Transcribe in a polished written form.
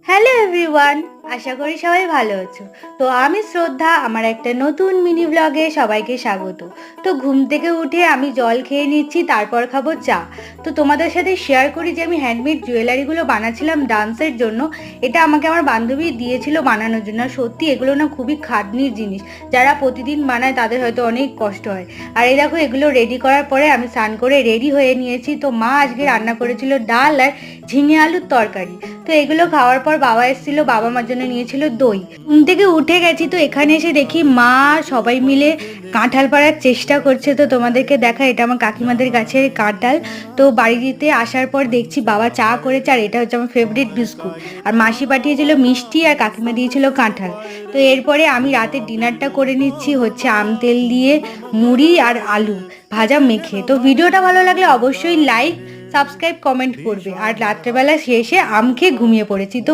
Hello everyone, আশা করি সবাই ভালো আছো। তো আমি শ্রদ্ধা, আমার একটা নতুন মিনি ব্লগে সবাইকে স্বাগত। তো ঘুম থেকে উঠে আমি জল খেয়ে নিচ্ছি, তারপর খাবো চা। তো তোমাদের সাথে শেয়ার করি যে আমি হ্যান্ডমেড জুয়েলারিগুলো বানাচ্ছিলাম ডান্সের জন্য। এটা আমাকে আমার বান্ধবী দিয়েছিল বানানোর জন্য। সত্যি এগুলো না খুবই খাটনির জিনিস, যারা প্রতিদিন বানায় তাদের হয়তো অনেক কষ্ট হয়। আর এই দেখো, এগুলো রেডি করার পরে আমি স্নান করে রেডি হয়ে নিয়েছি। তো মা আজকে রান্না করেছিল ডাল আর ঝিঙে আলুর তরকারি। তো এগুলো খাওয়ার পর বাবা এসেছিল, বাবা মার জন্য নিয়েছিল দই। ঘুম থেকে উঠে গেছি, তো এখানে এসে দেখি মা সবাই মিলে কাঁঠাল পাড়ার চেষ্টা করছে। তো তোমাদেরকে দেখা, এটা আমার কাকিমাদের গাছের কাঁঠাল। তো বাড়িতে আসার পর দেখছি বাবা চা করেছে, আর এটা হচ্ছে আমার ফেভারিট বিস্কুট। আর মাসি পাঠিয়েছিল মিষ্টি, আর কাকিমা দিয়েছিল কাঁঠাল। তো এরপরে আমি রাতের ডিনারটা করে নিচ্ছি, হচ্ছে আম তেল দিয়ে মুড়ি আর আলু ভাজা মেখে। তো ভিডিওটা ভালো লাগলে অবশ্যই লাইক, সাবস্ক্রাইব, কমেন্ট করবে। আর রাত্রেবেলা শেষে আম খেয়ে ঘুমিয়ে পড়েছি। তো